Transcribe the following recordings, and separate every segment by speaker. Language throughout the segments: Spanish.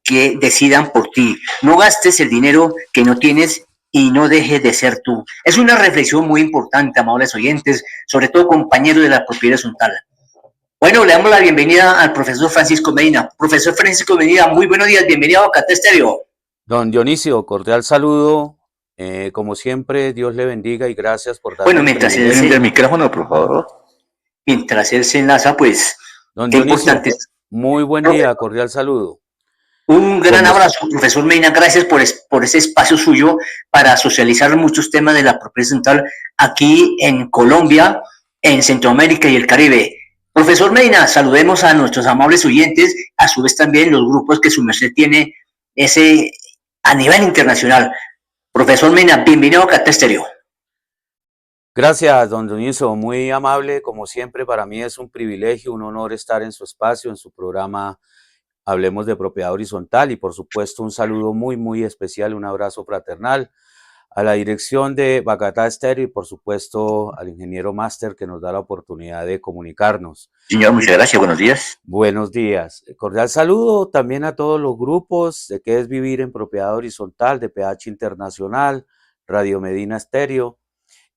Speaker 1: que decidan por ti. No gastes el dinero que no tienes y no dejes de ser tú. Es una reflexión muy importante, amables oyentes, sobre todo compañeros de la propiedad horizontal. Bueno, le damos la bienvenida al profesor Francisco Medina. Profesor Francisco Medina, muy buenos días, bienvenido a Bogotá Estéreo.
Speaker 2: Don Dionisio, cordial saludo. Como siempre, Dios le bendiga y gracias por darme
Speaker 1: Bueno,
Speaker 2: el
Speaker 1: mientras él
Speaker 2: privilegio.
Speaker 1: el micrófono, por favor. Mientras él se enlaza, pues,
Speaker 2: Don
Speaker 1: qué importante.
Speaker 2: Dionisio, muy buen día, cordial saludo.
Speaker 1: Un gran
Speaker 2: Como,
Speaker 1: abrazo, profesor Medina. Gracias por ese espacio suyo para socializar muchos temas de la propiedad central aquí en Colombia, en Centroamérica y el Caribe. Profesor Medina, saludemos a nuestros amables oyentes, a su vez también los grupos que su merced tiene ese a nivel internacional. Profesor Medina, bienvenido a Cata Estéreo.
Speaker 2: Gracias, don Dionisio, muy amable. Como siempre, para mí es un privilegio, un honor estar en su espacio, en su programa Hablemos de Propiedad Horizontal y por supuesto un saludo muy especial, un abrazo fraternal a la dirección de Bogotá Estéreo y por supuesto al ingeniero máster que nos da la oportunidad de comunicarnos.
Speaker 1: Señor, muchas gracias, buenos días.
Speaker 2: Buenos días. Cordial saludo también a todos los grupos de qué es vivir en propiedad horizontal, de PH Internacional, Radio Medina Estéreo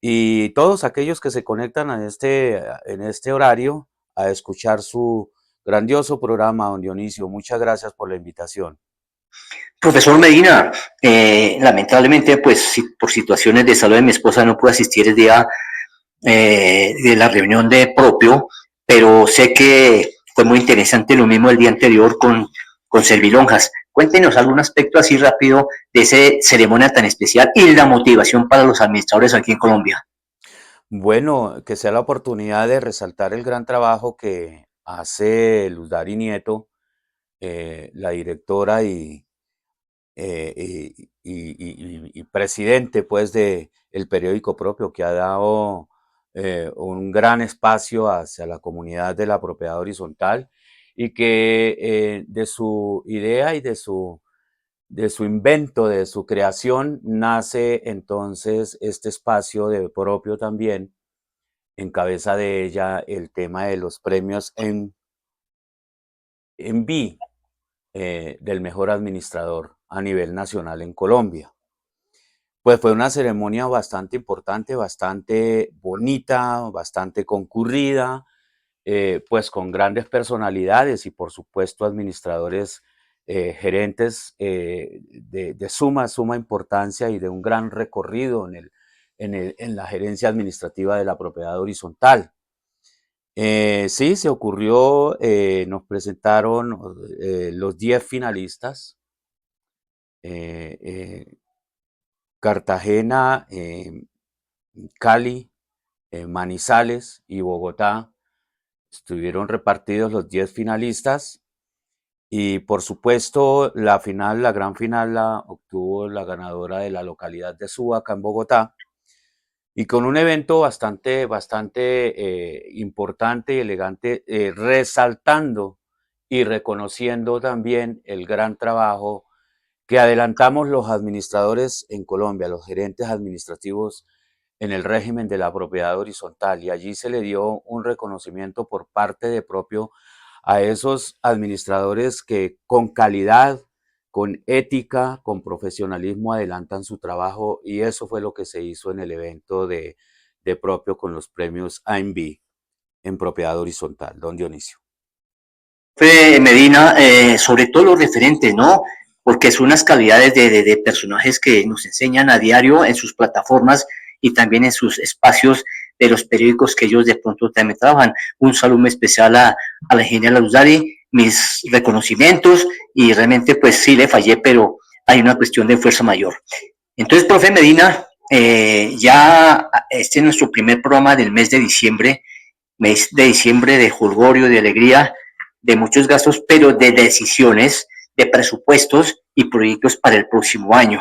Speaker 2: y todos aquellos que se conectan en este horario a escuchar su grandioso programa, don Dionisio. Muchas gracias por la invitación.
Speaker 1: Profesor Medina, lamentablemente, pues por situaciones de salud de mi esposa no pude asistir el día de la reunión de propio, pero sé que fue muy interesante lo mismo el día anterior con Servilonjas. Cuéntenos algún aspecto así rápido de esa ceremonia tan especial y la motivación para los administradores aquí en Colombia.
Speaker 2: Bueno, que sea la oportunidad de resaltar el gran trabajo que hace Luz Dari Nieto, la directora y presidente pues de el periódico propio, que ha dado un gran espacio hacia la comunidad de la propiedad horizontal y que de su idea y de su invento, de su creación, nace entonces este espacio de propio también, en cabeza de ella el tema de los premios en B del mejor administrador a nivel nacional en Colombia. Pues fue una ceremonia bastante importante, bastante bonita, bastante concurrida, pues con grandes personalidades y por supuesto administradores, gerentes de suma importancia y de un gran recorrido en la gerencia administrativa de la propiedad horizontal. Sí, se ocurrió, nos presentaron los 10 finalistas. Cartagena, Cali, Manizales y Bogotá estuvieron repartidos los 10 finalistas y por supuesto la final, la gran final la obtuvo la ganadora de la localidad de Suba, acá en Bogotá, y con un evento bastante importante y elegante, resaltando y reconociendo también el gran trabajo que adelantamos los administradores en Colombia, los gerentes administrativos en el régimen de la propiedad horizontal, y allí se le dio un reconocimiento por parte de propio a esos administradores que con calidad, con ética, con profesionalismo adelantan su trabajo, y eso fue lo que se hizo en el evento de propio con los premios AMB en propiedad horizontal. Don Dionisio.
Speaker 1: Medina, sobre todo los referentes, ¿no? Porque son unas calidades de personajes que nos enseñan a diario en sus plataformas y también en sus espacios de los periódicos que ellos de pronto también trabajan. Un saludo especial a la ingeniera Laudari, mis reconocimientos y realmente pues sí le fallé, pero hay una cuestión de fuerza mayor. Entonces, profe Medina, ya este es nuestro primer programa del mes de diciembre de jolgorio, de alegría, de muchos gastos, pero de decisiones, de presupuestos y proyectos para el próximo año.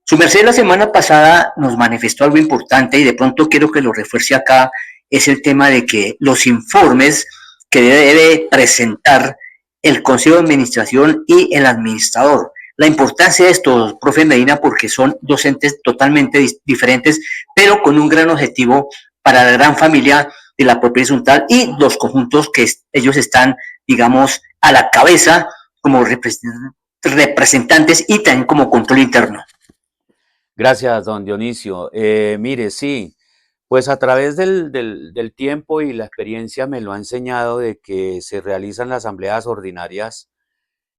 Speaker 1: Su merced la semana pasada nos manifestó algo importante y de pronto quiero que lo refuerce acá, es el tema de que los informes que debe presentar el Consejo de Administración y el administrador. La importancia de esto, profe Medina, porque son dos entes totalmente diferentes, pero con un gran objetivo para la gran familia de la propiedad horizontal y los conjuntos que ellos están, digamos, a la cabeza como representantes y también como control interno.
Speaker 2: Gracias, don Dionisio. Mire, sí, pues a través del tiempo y la experiencia me lo ha enseñado de que se realizan las asambleas ordinarias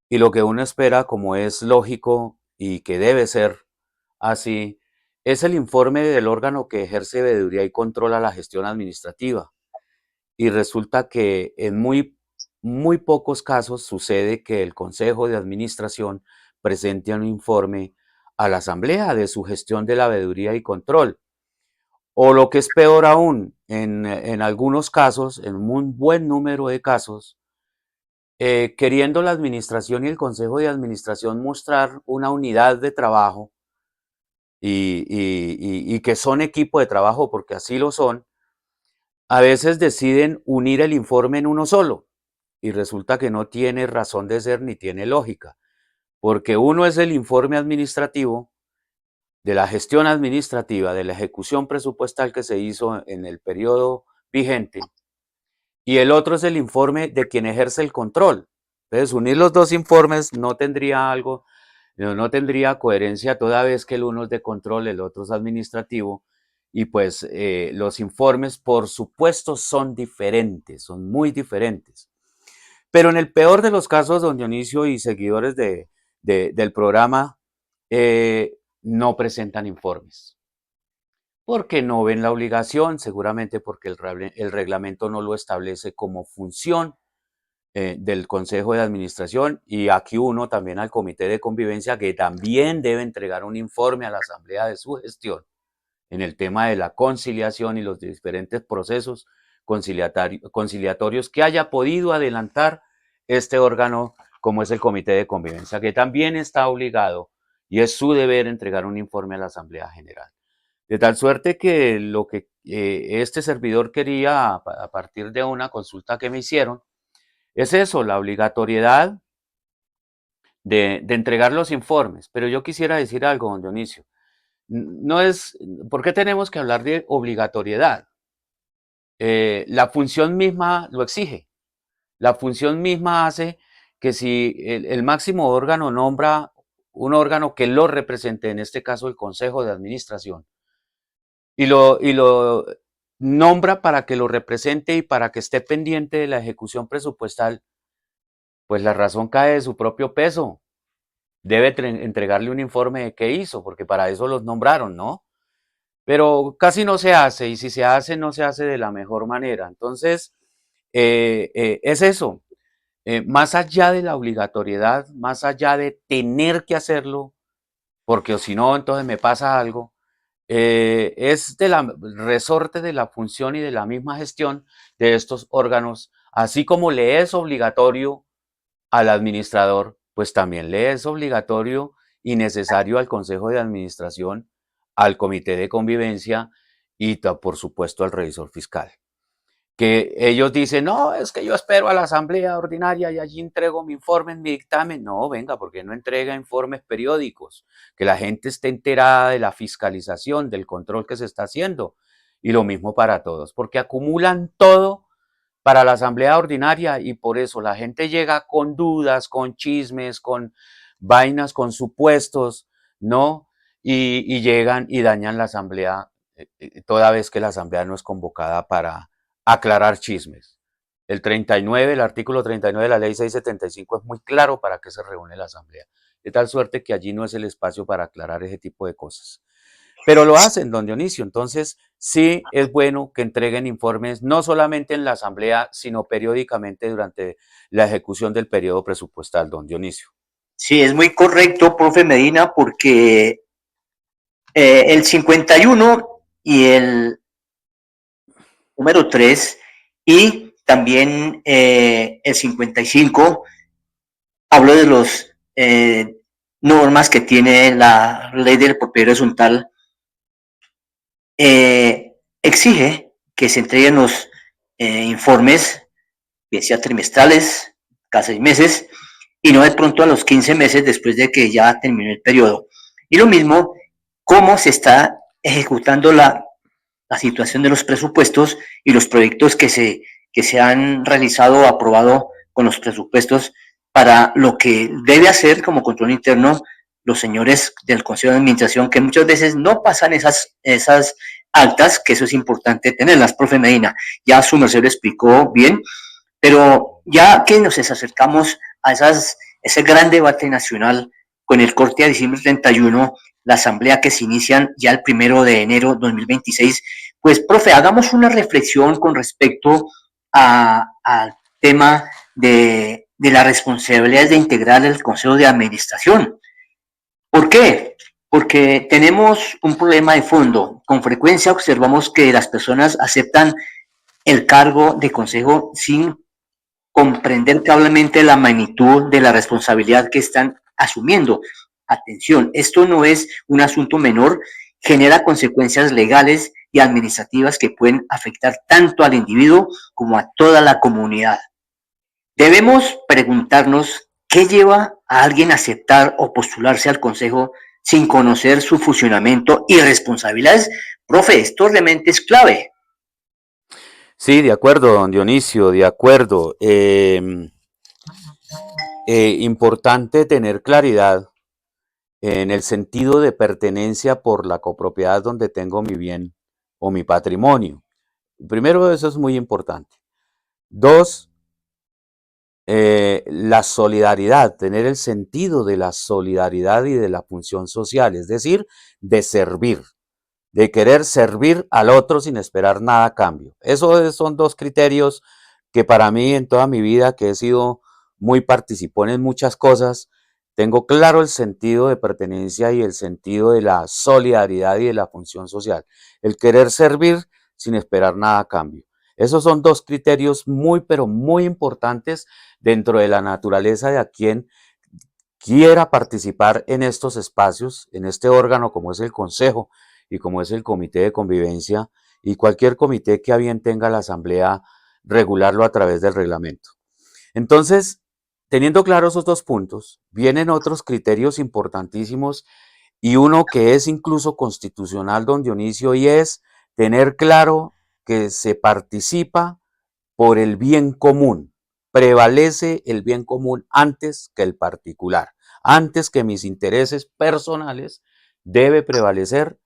Speaker 2: y lo que uno espera, como es lógico y que debe ser así, es el informe del órgano que ejerce veeduría y controla la gestión administrativa. Y resulta que en muy pocos casos sucede que el Consejo de Administración presente un informe a la Asamblea de su gestión de la veeduría y control. O lo que es peor aún, en algunos casos, en un buen número de casos, queriendo la Administración y el Consejo de Administración mostrar una unidad de trabajo y que son equipo de trabajo, porque así lo son, a veces deciden unir el informe en uno solo y resulta que no tiene razón de ser ni tiene lógica, porque uno es el informe administrativo de la gestión administrativa, de la ejecución presupuestal que se hizo en el periodo vigente, y el otro es el informe de quien ejerce el control. Entonces, unir los dos informes no tendría no tendría coherencia toda vez que el uno es de control, el otro es administrativo, y pues los informes, por supuesto, son diferentes, son muy diferentes. Pero en el peor de los casos, don Dionisio y seguidores del programa, no presentan informes, porque no ven la obligación, seguramente porque el reglamento no lo establece como función del Consejo de Administración, y aquí uno también al Comité de Convivencia, que también debe entregar un informe a la Asamblea de su gestión en el tema de la conciliación y los diferentes procesos conciliatorios que haya podido adelantar este órgano como es el Comité de Convivencia, que también está obligado y es su deber entregar un informe a la Asamblea General. De tal suerte que lo que este servidor quería a partir de una consulta que me hicieron es eso, la obligatoriedad de entregar los informes. Pero yo quisiera decir algo, don Dionisio. No es, ¿por qué tenemos que hablar de obligatoriedad? La función misma lo exige. La función misma hace que si el máximo órgano nombra un órgano que lo represente, en este caso el Consejo de Administración, y lo nombra para que lo represente y para que esté pendiente de la ejecución presupuestal, pues la razón cae de su propio peso. Debe entregarle un informe de qué hizo, porque para eso los nombraron, ¿no? Pero casi no se hace, y si se hace, no se hace de la mejor manera. Entonces, es eso. Más allá de la obligatoriedad, más allá de tener que hacerlo, porque si no, entonces me pasa algo, es de la resorte de la función y de la misma gestión de estos órganos, así como le es obligatorio al administrador, pues también le es obligatorio y necesario al Consejo de Administración, al Comité de Convivencia y por supuesto al revisor fiscal. Que ellos dicen, no, es que yo espero a la asamblea ordinaria y allí entrego mi informe, mi dictamen. No, venga, porque no entrega informes periódicos, que la gente esté enterada de la fiscalización, del control que se está haciendo. Y lo mismo para todos, porque acumulan todo para la asamblea ordinaria y por eso la gente llega con dudas, con chismes, con vainas, con supuestos, ¿no? Y llegan y dañan la asamblea toda vez que la asamblea no es convocada para aclarar chismes. El artículo 39 de la ley 675 es muy claro para qué se reúne la asamblea, de tal suerte que allí no es el espacio para aclarar ese tipo de cosas. Pero lo hacen, don Dionisio. Entonces, sí es bueno que entreguen informes no solamente en la asamblea, sino periódicamente durante la ejecución del periodo presupuestal, don Dionisio.
Speaker 1: Sí, es muy correcto, profe Medina, porque el 51 y el número 3 y también el 55 habló de los normas que tiene la ley del propietario horizontal. Exige que se entreguen los informes, bien sea trimestrales, cada 6 meses, y no de pronto a los 15 meses después de que ya terminó el periodo. Y lo mismo, cómo se está ejecutando la situación de los presupuestos y los proyectos que se han realizado o aprobado con los presupuestos para lo que debe hacer como control interno los señores del Consejo de Administración, que muchas veces no pasan esas actas, que eso es importante tenerlas, profe Medina. Ya su merced lo explicó bien, pero ya que nos acercamos a ese gran debate nacional con el corte a diciembre 31, la asamblea que se inicia ya el 1 de enero de 2026, pues, profe, hagamos una reflexión con respecto al tema de las responsabilidades de integrar el Consejo de Administración. ¿Por qué? Porque tenemos un problema de fondo. Con frecuencia observamos que las personas aceptan el cargo de consejo sin comprender cablemente la magnitud de la responsabilidad que están asumiendo. Atención, esto no es un asunto menor, genera consecuencias legales y administrativas que pueden afectar tanto al individuo como a toda la comunidad. Debemos preguntarnos qué lleva a alguien a aceptar o postularse al consejo sin conocer su funcionamiento y responsabilidades. Profe, esto realmente es clave.
Speaker 2: Sí, de acuerdo, don Dionisio, de acuerdo. Importante tener claridad en el sentido de pertenencia por la copropiedad donde tengo mi bien o mi patrimonio. Primero, eso es muy importante. Dos, la solidaridad, tener el sentido de la solidaridad y de la función social, es decir, de servir, de querer servir al otro sin esperar nada a cambio. Esos son dos criterios que para mí en toda mi vida, que he sido muy participón en muchas cosas, tengo claro el sentido de pertenencia y el sentido de la solidaridad y de la función social. El querer servir sin esperar nada a cambio. Esos son dos criterios muy, pero muy importantes dentro de la naturaleza de a quien quiera participar en estos espacios, en este órgano como es el Consejo y como es el Comité de Convivencia y cualquier comité que a bien tenga la Asamblea regularlo a través del reglamento. Entonces, teniendo claros esos dos puntos, vienen otros criterios importantísimos y uno que es incluso constitucional, don Dionisio, y es tener claro que se participa por el bien común. Prevalece el bien común antes que el particular. Antes que mis intereses personales, debe prevalecer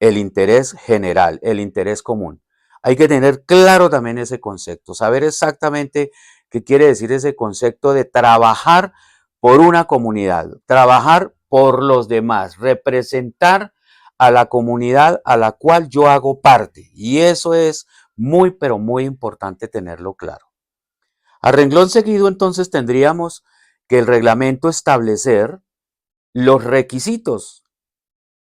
Speaker 2: el interés general, el interés común. Hay que tener claro también ese concepto, saber exactamente qué quiere decir ese concepto de trabajar por una comunidad, trabajar por los demás, representar a la comunidad a la cual yo hago parte. Y eso es muy, pero muy importante tenerlo claro. A renglón seguido, entonces, tendríamos que el reglamento establecer los requisitos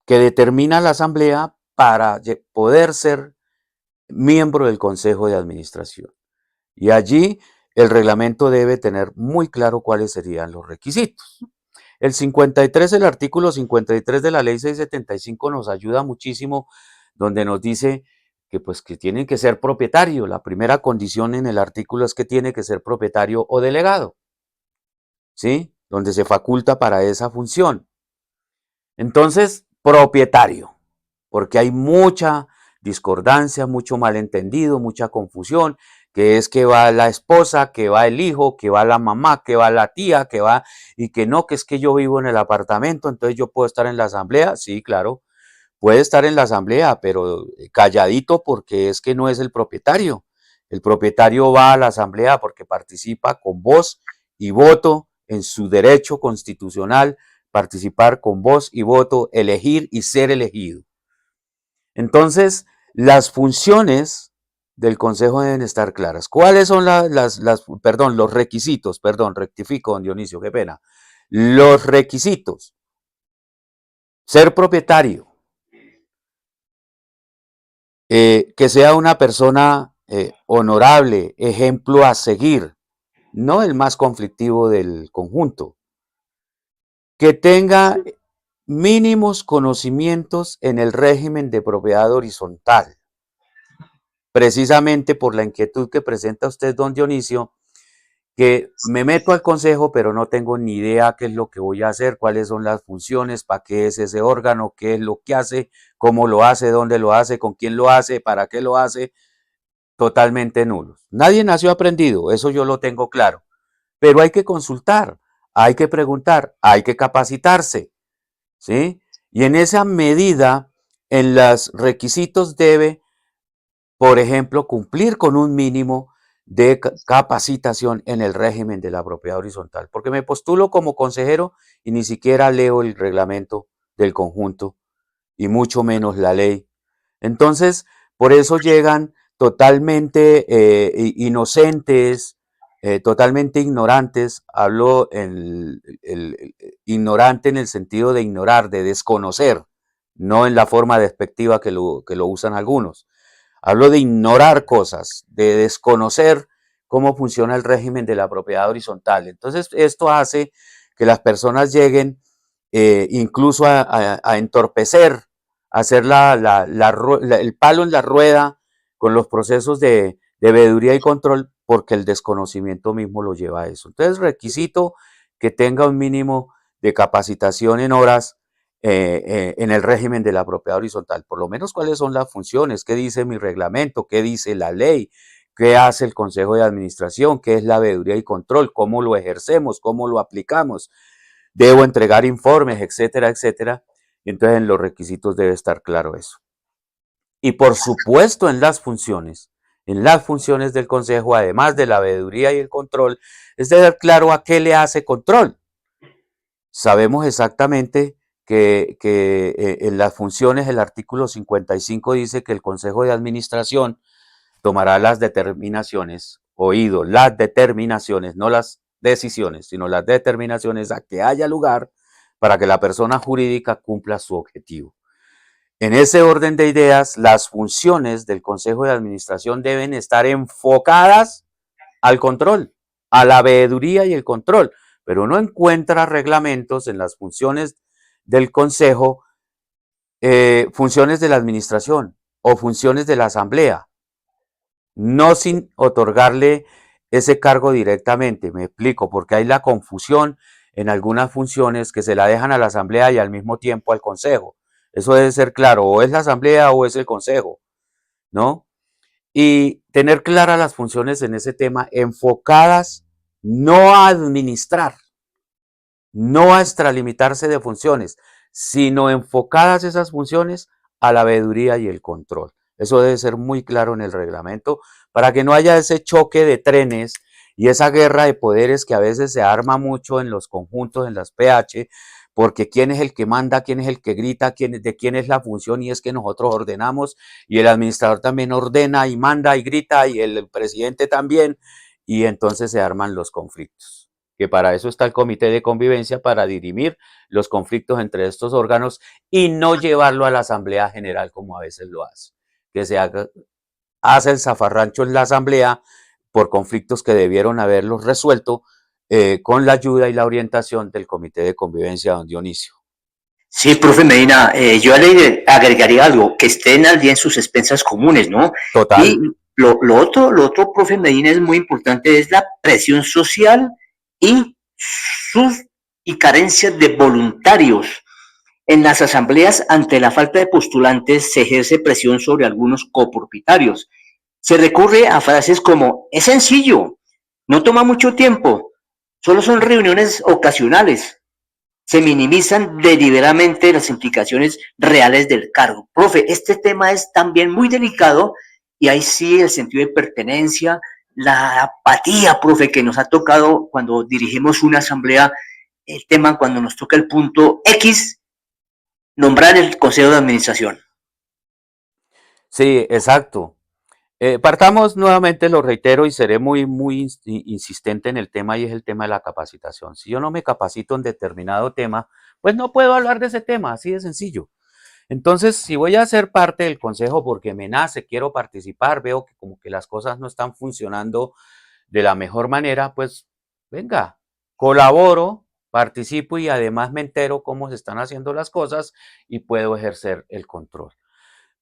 Speaker 2: que determina la Asamblea para poder ser miembro del Consejo de Administración. Y allí el reglamento debe tener muy claro cuáles serían los requisitos. El 53, el artículo 53 de la ley 675 nos ayuda muchísimo, donde nos dice que pues que tienen que ser propietario. La primera condición en el artículo es que tiene que ser propietario o delegado, ¿sí? Donde se faculta para esa función. Entonces, propietario, porque hay mucha discordancia, mucho malentendido, mucha confusión, que es que va la esposa, que va el hijo, que va la mamá, que va la tía, que va, y que no, que es que yo vivo en el apartamento, entonces yo puedo estar en la asamblea. Sí, claro, puede estar en la asamblea, pero calladito porque es que no es el propietario. El propietario va a la asamblea porque participa con voz y voto en su derecho constitucional, participar con voz y voto, elegir y ser elegido. Entonces, las funciones del Consejo deben estar claras. ¿Cuáles son los requisitos? Perdón, rectifico, don Dionisio, qué pena. Los requisitos. Ser propietario, que sea una persona honorable, ejemplo a seguir, no el más conflictivo del conjunto, que tenga mínimos conocimientos en el régimen de propiedad horizontal, precisamente por la inquietud que presenta usted, don Dionisio, que me meto al consejo, pero no tengo ni idea qué es lo que voy a hacer, cuáles son las funciones, para qué es ese órgano, qué es lo que hace, cómo lo hace, dónde lo hace, con quién lo hace, para qué lo hace, totalmente nulos. Nadie nació aprendido, eso yo lo tengo claro. pero hay que consultar, hay que preguntar, hay que capacitarse, ¿sí? Y en esa medida, en los requisitos debe, por ejemplo, cumplir con un mínimo de capacitación en el régimen de la propiedad horizontal, porque me postulo como consejero y ni siquiera leo el reglamento del conjunto y mucho menos la ley. Entonces, por eso llegan totalmente inocentes, totalmente ignorantes. Hablo ignorante en el sentido de ignorar, de desconocer, no en la forma despectiva que lo usan algunos. Hablo de ignorar cosas, de desconocer cómo funciona el régimen de la propiedad horizontal. Entonces, esto hace que las personas lleguen incluso a entorpecer, a hacer el palo en la rueda con los procesos de veeduría y control, porque el desconocimiento mismo lo lleva a eso. Entonces, requisito que tenga un mínimo de capacitación en horas en el régimen de la propiedad horizontal, por lo menos cuáles son las funciones, qué dice mi reglamento, qué dice la ley, qué hace el Consejo de Administración, qué es la veeduría y control, cómo lo ejercemos, cómo lo aplicamos, debo entregar informes, etcétera, etcétera. Entonces en los requisitos debe estar claro eso. Y por supuesto en las funciones del Consejo, además de la veeduría y el control, es de ver claro a qué le hace control. Sabemos exactamente que en las funciones el artículo 55 dice que el Consejo de Administración tomará las determinaciones, oído, las determinaciones, no las decisiones, sino las determinaciones a que haya lugar para que la persona jurídica cumpla su objetivo. En ese orden de ideas, las funciones del Consejo de Administración deben estar enfocadas al control, a la veeduría y el control, pero no encuentra reglamentos en las funciones del Consejo, funciones de la Administración o funciones de la Asamblea, no sin otorgarle ese cargo directamente. Me explico, porque hay la confusión en algunas funciones que se la dejan a la Asamblea y al mismo tiempo al Consejo. Eso debe ser claro, o es la Asamblea o es el Consejo, ¿no? Y tener claras las funciones en ese tema, enfocadas no a administrar, no a extralimitarse de funciones, sino enfocadas esas funciones a la veeduría y el control. Eso debe ser muy claro en el reglamento para que no haya ese choque de trenes y esa guerra de poderes que a veces se arma mucho en los conjuntos, en las PH, porque quién es el que manda, quién es el que grita, de quién es la función, y es que nosotros ordenamos y el administrador también ordena y manda y grita y el presidente también, y entonces se arman los conflictos, que para eso está el comité de convivencia, para dirimir los conflictos entre estos órganos y no llevarlo a la Asamblea General como a veces lo hace, que hace el zafarrancho en la Asamblea por conflictos que debieron haberlos resuelto con la ayuda y la orientación del comité de convivencia, don Dionisio.
Speaker 1: Sí, profe Medina, yo le agregaría algo, que estén al día en sus expensas comunes, ¿no? Y
Speaker 2: Total.
Speaker 1: lo otro, profe Medina, es muy importante, es la presión social y sus y carencias de voluntarios. En las asambleas, ante la falta de postulantes, se ejerce presión sobre algunos copropietarios. Se recurre a frases como, es sencillo, no toma mucho tiempo, solo son reuniones ocasionales, se minimizan deliberadamente las implicaciones reales del cargo. Profe, este tema es también muy delicado y ahí sí el sentido de pertenencia, la apatía, profe, que nos ha tocado cuando dirigimos una asamblea, el tema cuando nos toca el punto X, nombrar el consejo de administración.
Speaker 2: Sí, exacto. Partamos nuevamente, lo reitero y seré muy insistente en el tema, y es el tema de la capacitación. Si yo no me capacito en determinado tema, pues no puedo hablar de ese tema, así de sencillo. Entonces, si voy a ser parte del consejo porque me nace, quiero participar, veo que como que las cosas no están funcionando de la mejor manera, pues venga, colaboro, participo y además me entero cómo se están haciendo las cosas y puedo ejercer el control.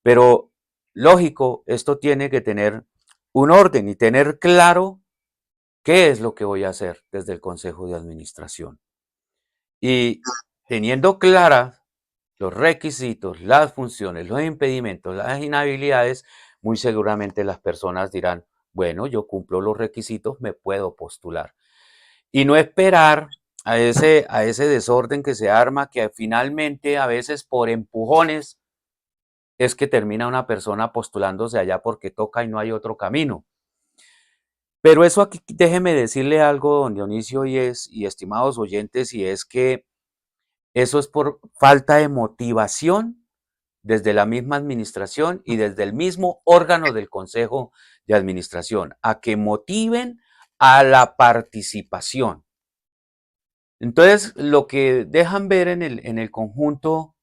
Speaker 2: Pero lógico, esto tiene que tener un orden y tener claro qué es lo que voy a hacer desde el Consejo de Administración. Y teniendo claras los requisitos, las funciones, los impedimentos, las inhabilidades, muy seguramente las personas dirán, bueno, yo cumplo los requisitos, me puedo postular. y no esperar a ese desorden que se arma, que finalmente a veces por empujones es que termina una persona postulándose allá porque toca y no hay otro camino. Pero eso aquí, déjeme decirle algo, don Dionisio, y estimados oyentes, y es que eso es por falta de motivación desde la misma administración y desde el mismo órgano del Consejo de Administración, a que motiven a la participación. Entonces, lo que dejan ver en el conjunto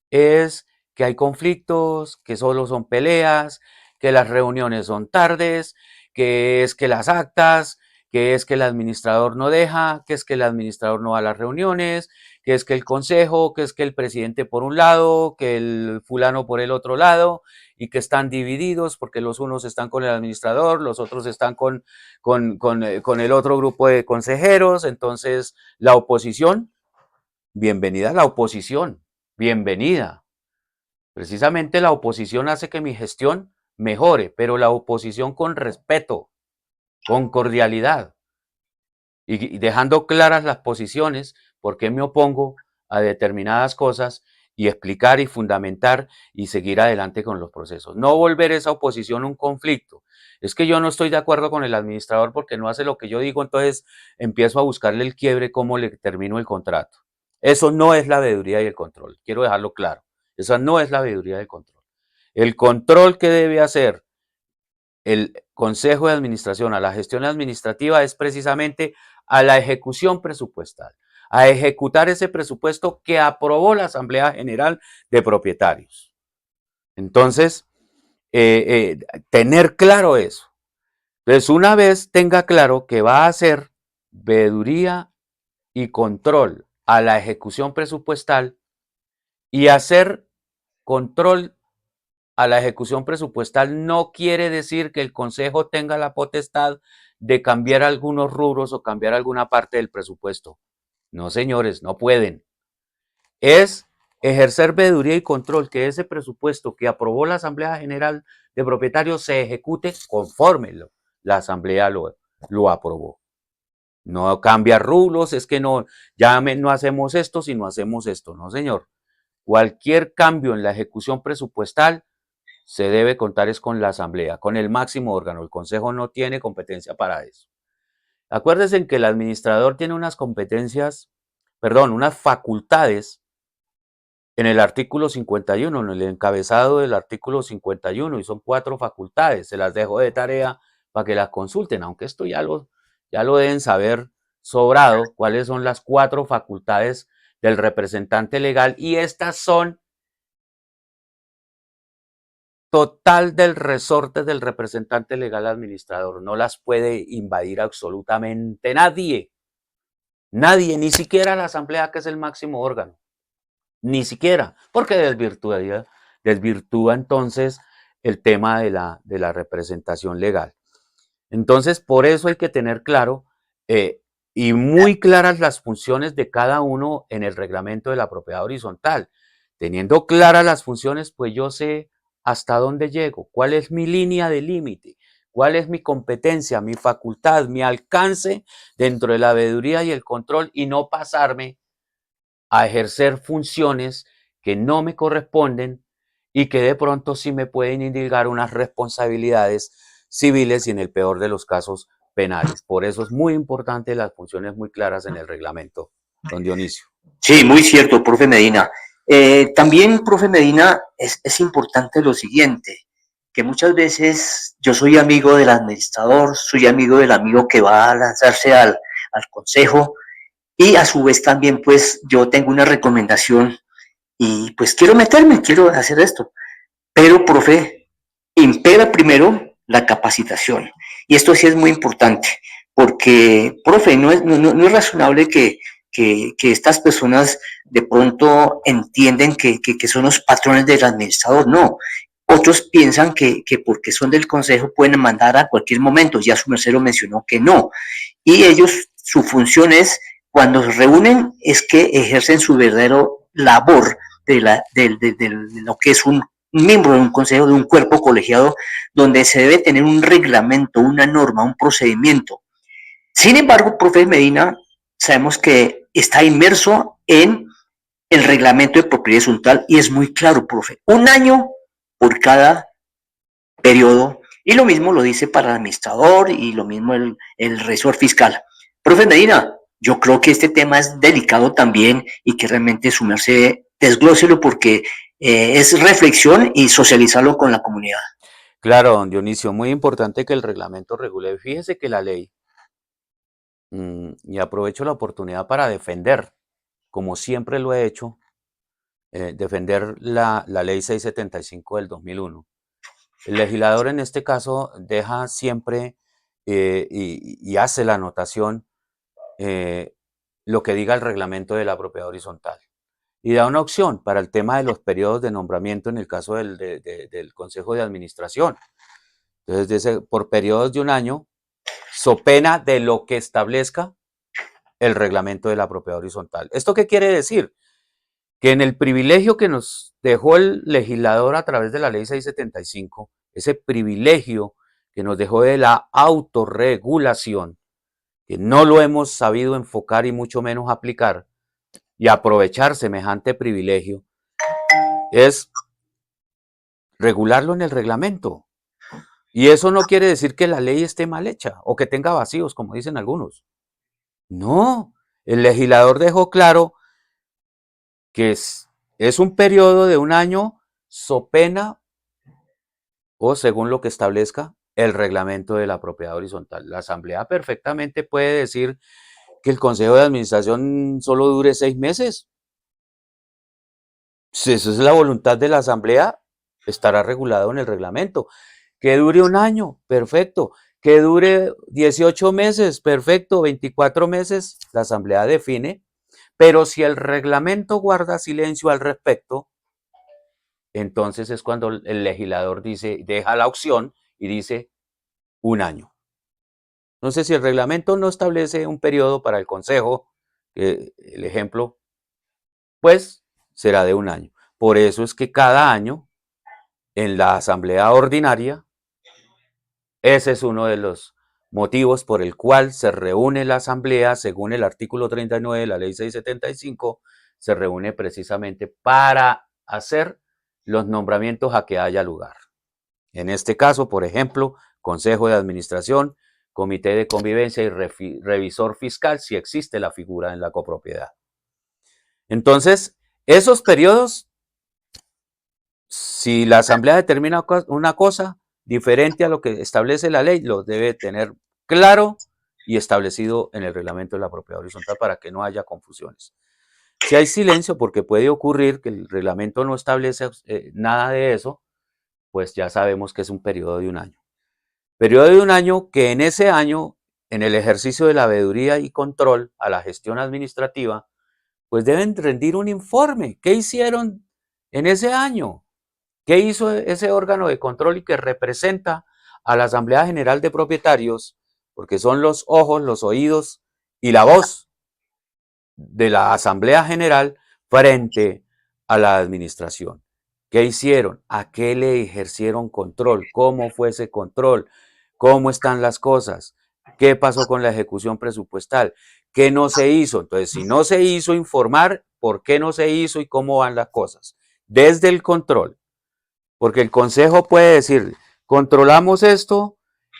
Speaker 2: es que hay conflictos, que solo son peleas, que las reuniones son tardes, que es que las actas, que es que el administrador no deja, que es que el administrador no va a las reuniones, que es que el consejo, que es que el presidente por un lado, que el fulano por el otro lado, y que están divididos porque los unos están con el administrador, los otros están con el otro grupo de consejeros. Entonces, la oposición, bienvenida a la oposición, bienvenida. Precisamente la oposición hace que mi gestión mejore, pero la oposición con respeto, con cordialidad y dejando claras las posiciones, por qué me opongo a determinadas cosas y explicar y fundamentar y seguir adelante con los procesos. No volver esa oposición un conflicto. Es que yo no estoy de acuerdo con el administrador porque no hace lo que yo digo, entonces empiezo a buscarle el quiebre, cómo le termino el contrato. Eso no es la veeduría y el control. Quiero dejarlo claro. Esa no es la veeduría y el control. El control que debe hacer el Consejo de Administración a la gestión administrativa es precisamente a la ejecución presupuestal, a ejecutar ese presupuesto que aprobó la Asamblea General de Propietarios. Entonces, tener claro eso. Entonces, una vez tenga claro que va a hacer veeduría y control a la ejecución presupuestal y hacer control a la ejecución presupuestal no quiere decir que el Consejo tenga la potestad de cambiar algunos rubros o cambiar alguna parte del presupuesto. No, señores, no pueden. Es ejercer veeduría y control que ese presupuesto que aprobó la Asamblea General de Propietarios se ejecute conforme la Asamblea lo aprobó. No cambia rubros, es que no, ya no hacemos esto si no hacemos esto. No, señor. Cualquier cambio en la ejecución presupuestal se debe contar es con la Asamblea, con el máximo órgano. El Consejo no tiene competencia para eso. Acuérdense que el administrador tiene unas competencias, perdón, unas facultades en el artículo 51, en el encabezado del artículo 51, y son 4 facultades. Se las dejo de tarea para que las consulten, aunque esto ya lo deben saber sobrado, cuáles son las 4 facultades del representante legal, y estas son total del resorte del representante legal administrador. No las puede invadir absolutamente nadie. Nadie, ni siquiera la Asamblea, que es el máximo órgano. Ni siquiera, porque desvirtúa entonces el tema de la representación legal. Entonces, por eso hay que tener claro y muy claras las funciones de cada uno en el reglamento de la propiedad horizontal. Teniendo claras las funciones, pues yo sé hasta dónde llego, cuál es mi línea de límite, cuál es mi competencia, mi facultad, mi alcance dentro de la veeduría y el control, y no pasarme a ejercer funciones que no me corresponden y que de pronto sí me pueden indicar unas responsabilidades civiles y en el peor de los casos penales. Por eso es muy importante las funciones muy claras en el reglamento, don Dionisio.
Speaker 1: Sí, muy cierto, profe Medina. También, profe Medina, es importante lo siguiente, que muchas veces yo soy amigo del administrador, soy amigo del amigo que va a lanzarse al consejo, y a su vez también pues yo tengo una recomendación y pues quiero meterme, quiero hacer esto. Pero, profe, impera primero la capacitación. Y esto sí es muy importante, porque, profe, no es razonable que estas personas de pronto entienden que son los patrones del administrador. No. Otros piensan que porque son del consejo pueden mandar a cualquier momento. Ya su merced lo mencionó que no. Y ellos, su función es, cuando se reúnen, es que ejercen su verdadero labor de lo que es un miembro de un consejo, de un cuerpo colegiado, donde se debe tener un reglamento, una norma, un procedimiento. Sin embargo, profe Medina, sabemos que está inmerso en el reglamento de propiedad horizontal y es muy claro, profe. Un año por cada periodo y lo mismo lo dice para el administrador y lo mismo el revisor fiscal. Profe Medina, yo creo que este tema es delicado también y que realmente sumarse, desglóselo porque es reflexión y socializarlo con la comunidad.
Speaker 2: Claro, don Dionisio, muy importante que el reglamento regule. Fíjese que la ley, y aprovecho la oportunidad para defender, como siempre lo he hecho, defender la ley 675 del 2001. El legislador en este caso deja siempre y hace la anotación lo que diga el reglamento de la propiedad horizontal. Y da una opción para el tema de los periodos de nombramiento en el caso del Consejo de Administración. Entonces dice, por periodos de un año, so pena de lo que establezca el reglamento de la propiedad horizontal. ¿Esto qué quiere decir? Que en el privilegio que nos dejó el legislador a través de la ley 675, ese privilegio que nos dejó de la autorregulación, que no lo hemos sabido enfocar y mucho menos aplicar y aprovechar semejante privilegio, es regularlo en el reglamento. Y eso no quiere decir que la ley esté mal hecha o que tenga vacíos, como dicen algunos. No, el legislador dejó claro que es un periodo de un año so pena o según lo que establezca el reglamento de la propiedad horizontal. La asamblea perfectamente puede decir que el consejo de administración solo dure 6 meses. Si esa es la voluntad de la asamblea, estará regulado en el reglamento. Que dure un año, perfecto. Que dure 18 meses, perfecto. 24 meses, la asamblea define. Pero si el reglamento guarda silencio al respecto, entonces es cuando el legislador dice, deja la opción y dice un año. Entonces, si el reglamento no establece un periodo para el consejo, el ejemplo, pues será de un año. Por eso es que cada año, en la asamblea ordinaria, ese es uno de los motivos por el cual se reúne la asamblea, según el artículo 39 de la ley 675, se reúne precisamente para hacer los nombramientos a que haya lugar. En este caso, por ejemplo, consejo de administración, comité de convivencia y revisor fiscal, si existe la figura en la copropiedad. Entonces, esos periodos, si la asamblea determina una cosa diferente a lo que establece la ley, lo debe tener claro y establecido en el reglamento de la propiedad horizontal para que no haya confusiones. Si hay silencio, porque puede ocurrir que el reglamento no establece nada de eso, pues ya sabemos que es un periodo de un año. Periodo de un año que en ese año, en el ejercicio de la veeduría y control a la gestión administrativa, pues deben rendir un informe. ¿Qué hicieron en ese año? ¿Qué hizo ese órgano de control y que representa a la Asamblea General de Propietarios? Porque son los ojos, los oídos y la voz de la Asamblea General frente a la administración. ¿Qué hicieron? ¿A qué le ejercieron control? ¿Cómo fue ese control? ¿Cómo están las cosas? ¿Qué pasó con la ejecución presupuestal? ¿Qué no se hizo? Entonces, si no se hizo, informar por qué no se hizo y cómo van las cosas. Desde el control. Porque el consejo puede decir, controlamos esto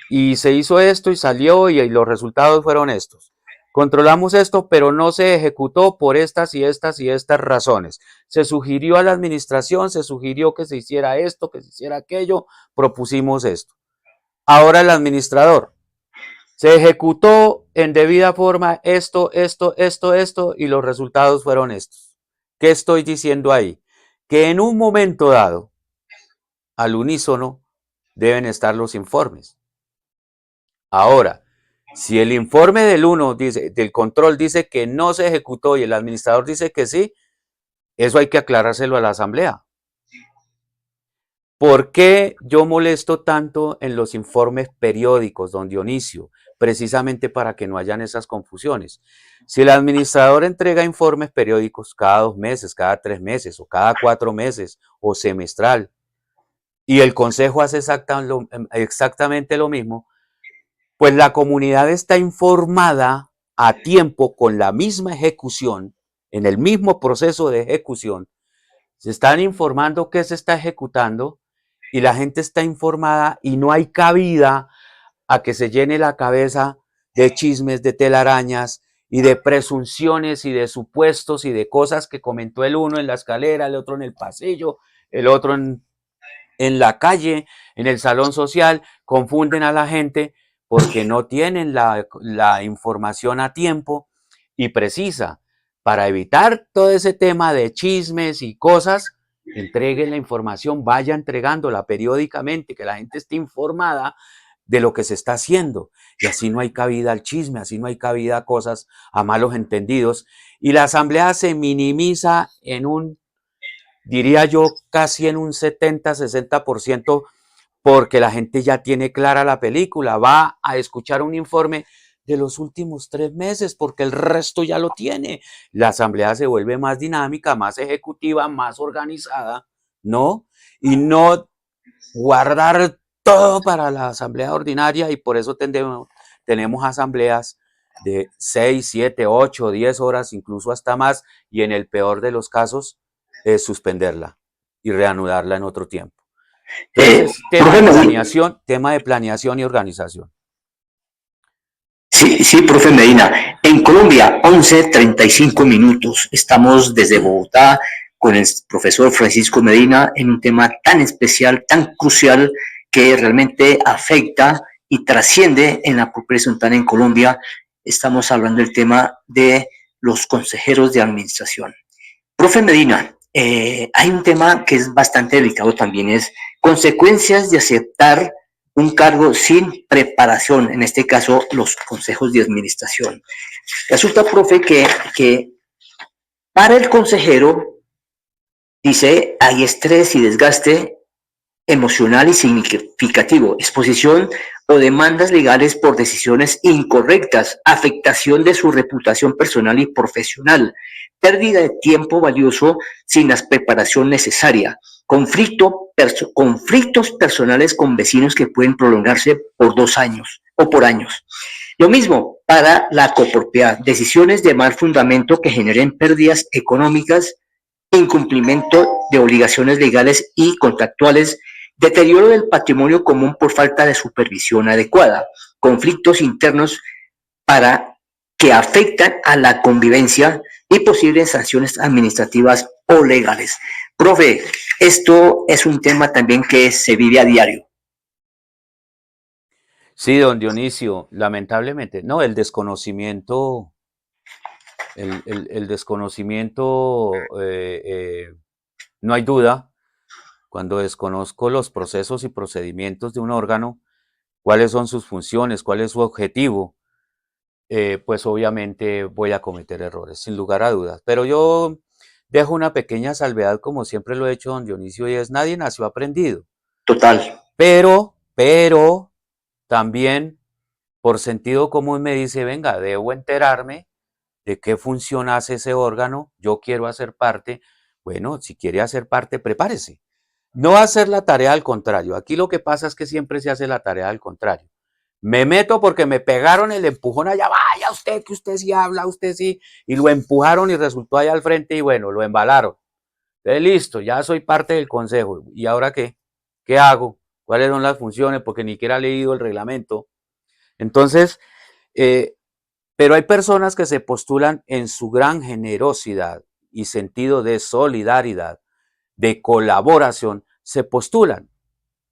Speaker 2: y se hizo esto y salió y los resultados fueron estos. Controlamos esto, pero no se ejecutó por estas y estas y estas razones. Se sugirió a la administración, se sugirió que se hiciera esto, que se hiciera aquello, propusimos esto. Ahora el administrador, se ejecutó en debida forma esto, esto y los resultados fueron estos. ¿Qué estoy diciendo ahí? Que en un momento dado, al unísono, deben estar los informes. Ahora, si el informe del control dice que no se ejecutó y el administrador dice que sí, eso hay que aclarárselo a la asamblea. ¿Por qué yo molesto tanto en los informes periódicos, don Dionisio? Precisamente para que no hayan esas confusiones. Si el administrador entrega informes periódicos cada 2 meses, cada 3 meses, o cada 4 meses, o semestral, y el consejo hace exactamente lo mismo, Pues la comunidad está informada a tiempo con la misma ejecución, en el mismo proceso de ejecución. Se están informando qué se está ejecutando y la gente está informada y no hay cabida a que se llene la cabeza de chismes, de telarañas y de presunciones y de supuestos y de cosas que comentó el uno en la escalera, el otro en el pasillo, el otro en la calle, en el salón social, confunden a la gente porque no tienen la información a tiempo y precisa. Para evitar todo ese tema de chismes y cosas, entreguen la información, vaya entregándola periódicamente, que la gente esté informada de lo que se está haciendo. Y así no hay cabida al chisme, así no hay cabida a cosas, a malos entendidos. Y la asamblea se minimiza en un, diría yo, casi en un 70-60%, porque la gente ya tiene clara la película, va a escuchar un informe de los últimos 3 meses, porque el resto ya lo tiene. La asamblea se vuelve más dinámica, más ejecutiva, más organizada, ¿no? Y no guardar todo para la asamblea ordinaria, y por eso tenemos asambleas de 6, 7, 8, 10 horas, incluso hasta más, y en el peor de los casos, suspenderla y reanudarla en otro tiempo. Entonces,
Speaker 1: Profe Medina,
Speaker 2: tema de planeación y organización.
Speaker 1: sí, sí, profe Medina. En Colombia, 11:35. Estamos desde Bogotá con el profesor Francisco Medina en un tema tan especial, tan crucial, que realmente afecta y trasciende en la población ciudadana en Colombia. Estamos hablando del tema de los consejeros de administración. Profe Medina, hay un tema que es bastante delicado también, es consecuencias de aceptar un cargo sin preparación, en este caso los consejos de administración. Resulta, profe, que para el consejero, dice, hay estrés y desgaste emocional y significativo, exposición o demandas legales por decisiones incorrectas, afectación de su reputación personal y profesional, pérdida de tiempo valioso sin la preparación necesaria, conflictos personales con vecinos que pueden prolongarse por 2 años o por años. Lo mismo para la copropiedad, decisiones de mal fundamento que generen pérdidas económicas, incumplimiento de obligaciones legales y contractuales, deterioro del patrimonio común por falta de supervisión adecuada, conflictos internos para que afectan a la convivencia y posibles sanciones administrativas o legales. Profe, esto es un tema también que se vive a diario.
Speaker 2: Sí, don Dionisio, lamentablemente, no, el desconocimiento, el desconocimiento, no hay duda, cuando desconozco los procesos y procedimientos de un órgano, cuáles son sus funciones, cuál es su objetivo, pues obviamente voy a cometer errores, sin lugar a dudas. Pero yo dejo una pequeña salvedad, como siempre lo he hecho, don Dionisio, y es: nadie nació aprendido.
Speaker 1: Total.
Speaker 2: Pero también por sentido común me dice, venga, debo enterarme de qué función hace ese órgano, yo quiero hacer parte. Bueno, si quiere hacer parte, prepárese. No hacer la tarea al contrario. Aquí lo que pasa es que siempre se hace la tarea al contrario. Me meto porque me pegaron el empujón allá, vaya usted, que usted sí habla, usted sí, y lo empujaron y resultó allá al frente y bueno, lo embalaron. Entonces, listo, ya soy parte del consejo. ¿Y ahora qué? ¿Qué hago? ¿Cuáles son las funciones? Porque ni siquiera he leído el reglamento. Entonces, eh, pero hay personas que se postulan en su gran generosidad y sentido de solidaridad, de colaboración, se postulan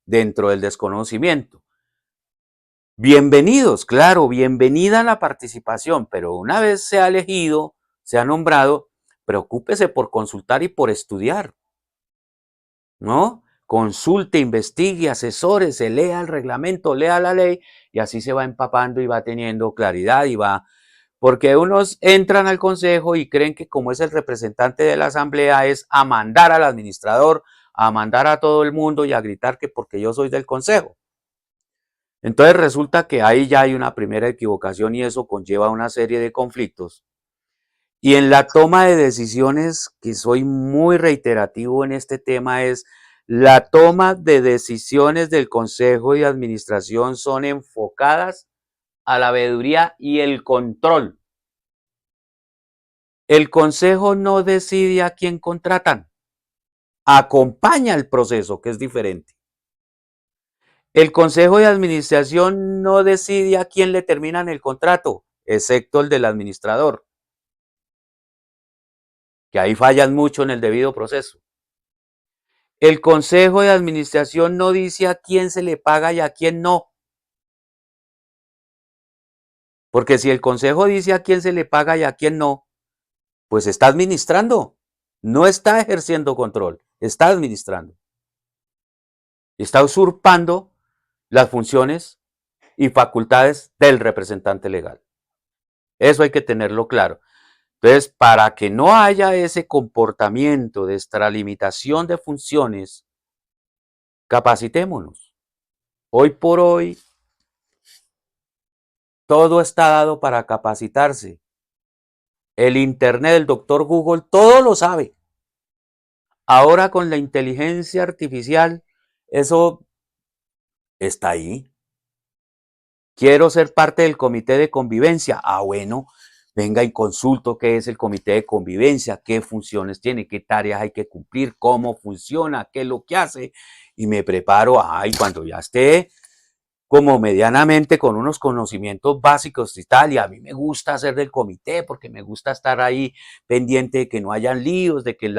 Speaker 2: dentro del desconocimiento. Bienvenidos, claro, bienvenida la participación, pero una vez se ha elegido, se ha nombrado, preocúpese por consultar y por estudiar, ¿no? Consulte, investigue, asesórese, lea el reglamento, lea la ley, y así se va empapando y va teniendo claridad y va. Porque unos entran al consejo y creen que, como es el representante de la asamblea, es a mandar al administrador, a mandar a todo el mundo y a gritar que porque yo soy del consejo. Entonces resulta que ahí ya hay una primera equivocación y eso conlleva una serie de conflictos. Y en la toma de decisiones, que soy muy reiterativo en este tema, es la toma de decisiones del consejo de administración son enfocadas a la veeduría y el control. El consejo no decide a quién contratan, acompaña el proceso, que es diferente. El consejo de administración no decide a quién le terminan el contrato, excepto el del administrador, que ahí fallan mucho en el debido proceso. El consejo de administración no dice a quién se le paga y a quién no. Porque si el consejo dice a quién se le paga y a quién no, pues está administrando. No está ejerciendo control, está administrando. Está usurpando las funciones y facultades del representante legal. Eso hay que tenerlo claro. Entonces, para que no haya ese comportamiento de extralimitación de funciones, capacitémonos. Hoy por hoy, todo está dado para capacitarse. El Internet, el doctor Google, todo lo sabe. Ahora con la inteligencia artificial, eso está ahí. Quiero ser parte del comité de convivencia. Ah, bueno, venga y consulto qué es el comité de convivencia, qué funciones tiene, qué tareas hay que cumplir, cómo funciona, qué es lo que hace. Y me preparo, cuando ya esté como medianamente con unos conocimientos básicos y tal, y a mí me gusta ser del comité porque me gusta estar ahí pendiente de que no hayan líos, de que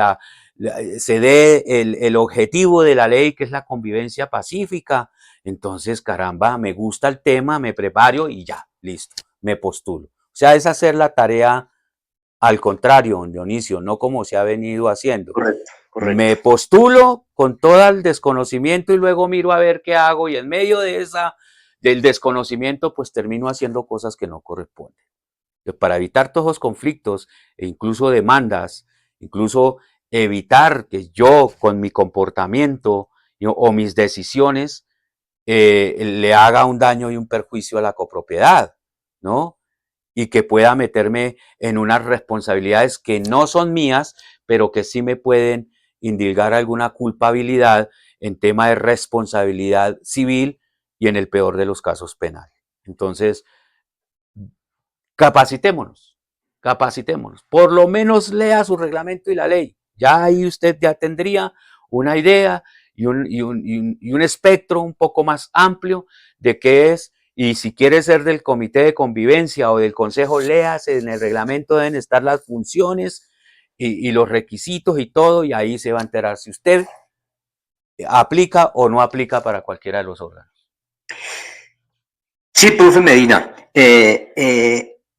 Speaker 2: se dé el objetivo de la ley, que es la convivencia pacífica. Entonces, caramba, me gusta el tema, me preparo y ya, listo, me postulo. O sea, es hacer la tarea al contrario, don Dionisio, no como se ha venido haciendo.
Speaker 1: Correcto, correcto.
Speaker 2: Me postulo con todo el desconocimiento y luego miro a ver qué hago y en medio del desconocimiento, pues termino haciendo cosas que no corresponden. Para evitar todos los conflictos e incluso demandas, incluso evitar que yo con mi comportamiento o mis decisiones le haga un daño y un perjuicio a la copropiedad, ¿no? Y que pueda meterme en unas responsabilidades que no son mías, pero que sí me pueden indilgar alguna culpabilidad en tema de responsabilidad civil y en el peor de los casos penal. Entonces, capacitémonos, capacitémonos. Por lo menos lea su reglamento y la ley. Ya ahí usted ya tendría una idea y un espectro un poco más amplio de qué es. Y si quiere ser del comité de convivencia o del consejo, léase, en el reglamento deben estar las funciones y los requisitos y todo, y ahí se va a enterar si usted aplica o no aplica para cualquiera de los órganos.
Speaker 1: Sí, profe Medina.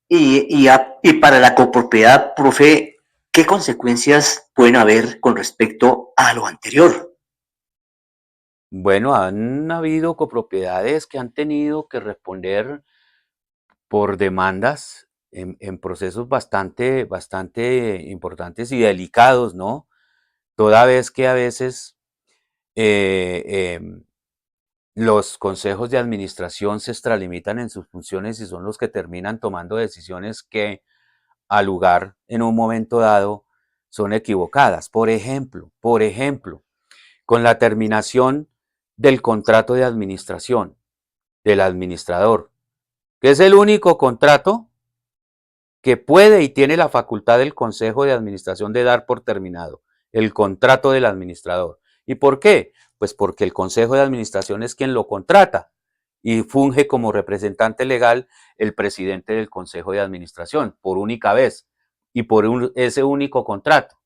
Speaker 1: Y para la copropiedad, profe, ¿qué consecuencias pueden haber con respecto a lo anterior?
Speaker 2: Bueno, han habido copropiedades que han tenido que responder por demandas en procesos bastante importantes y delicados, ¿no? Toda vez que a veces eh, em, los consejos de administración se extralimitan en sus funciones y son los que terminan tomando decisiones que, al lugar en un momento dado, son equivocadas. Por ejemplo, con la terminación del contrato de administración del administrador, que es el único contrato que puede y tiene la facultad del Consejo de Administración de dar por terminado, el contrato del administrador. ¿Y por qué? Pues porque el Consejo de Administración es quien lo contrata y funge como representante legal el presidente del Consejo de Administración por única vez y por ese único contrato.